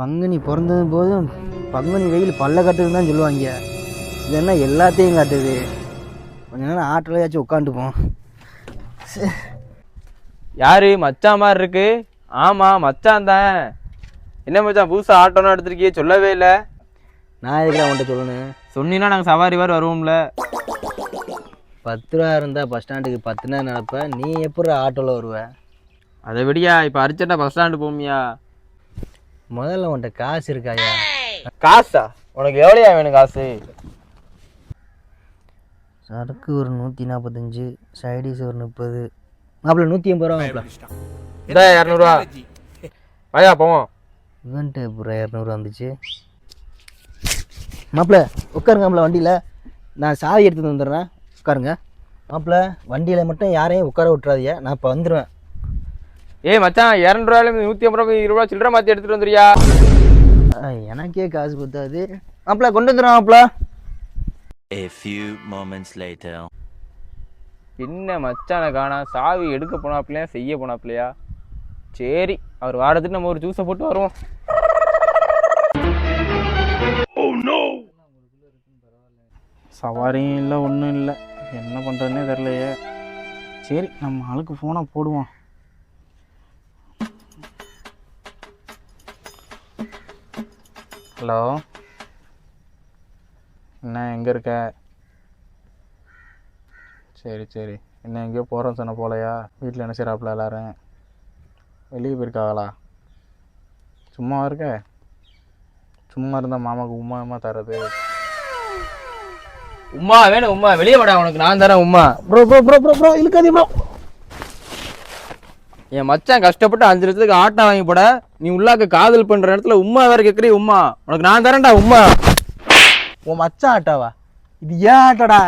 பங்குனி பிறந்தது போதும் பங்குனி வெயில் பல்ல கட்டுதுன்னு தான் சொல்லுவாங்க. இது என்ன எல்லாத்தையும் காட்டுது. கொஞ்ச நேரம் ஆட்டோலையாச்சும் உட்காந்துப்போம். யாரு மச்சான் மாதிரி இருக்கு? ஆமா மச்சான் தான். என்ன மச்சான் புதுசா ஆட்டோன்னு எடுத்திருக்கியே, சொல்லவே இல்லை. நான் எதுக்கு அவன்கிட்ட சொல்லணும்? சொன்னீங்கன்னா நாங்கள் சவாரி வேறு வருவோம்ல. 10 ரூபா இருந்தால் பஸ் ஸ்டாண்டுக்கு 10 நேரம் நடப்ப. நீ எப்படி ஆட்டோவில் வருவ? அதை விடியா, இப்போ அர்ஜென்ட்டாக பஸ் ஸ்டாண்டு போமியா? முதல்ல உன்கிட்ட காசு இருக்காயா? காசா? உனக்கு எவ்வளோயா வேணும் காசு? சரக்கு ஒரு 145, சைடிஸ் ஒரு 30. மாப்பிள்ள 180 ரூபா மாப்பிள்ள. இதா 200 வாயா போவோம். இவன்ட்டு அப்புறம் 200 வந்துச்சு. மாப்பிள்ள உட்காருங்க மாப்பிள்ள, வண்டியில் நான் சாவி எடுத்துகிட்டு வந்துடுறேன், உட்காருங்க. மாப்பிள்ள வண்டியில் மட்டும் யாரையும் உட்கார விட்டுறாதீங்க, நான் இப்போ வந்துடுவேன். ஏய் மச்சான், 200 150 ரூபா 20 ரூபா சில்லற மாற்றி எடுத்துகிட்டு வந்துடுறியா? எனக்கே காசு பத்தாது. மாப்பிள்ள கொண்டு வந்துடுறேன் மாப்பிள்ள. A few moments later. என்ன மச்சானை காணா? சாவி எடுக்க போனாப்பிலையா செய்ய போனாப்பிலையா? சரி, அவர் வாரத்துக்கு நம்ம ஒரு ஜூஸை போட்டு வருவோம். சவாரியும் இல்லை ஒன்றும் இல்லை, என்ன பண்ணுறதுனே தெரிலையே. சரி, நம்ம ஆளுக்கு ஃபோனை போடுவோம். ஹலோ, என்ன எங்கே இருக்க? சரி சரி, என்ன எங்கேயோ போகிறோம் சொன்ன போலையா? வீட்டில் என்ன செய்கிறாப்புல எல்லாரும்? வெளியே போயிருக்காங்களா? சும்மா இருக்க? சும்மா இருந்தால் மாமாவுக்கு உமா தர்றது. உமா வேணும், உமா வெளியே வாடா, உனக்கு நான் தரேன் Uma. Bro bro bro bro bro இழுக்காதீ ப்ரோ. என் மச்சான் கஷ்டப்பட்டு 5 லட்சத்துக்கு ஆட்டோ வாங்கி போட, நீ உள்ளாக்க காதல் பண்ணுற இடத்துல உமா வேற கேட்குறீ. உமா உனக்கு நான் தரேன்டா உமா. உன் மச்சான் ஆட்டாவா? இது ஏன் ஆட்டோடா?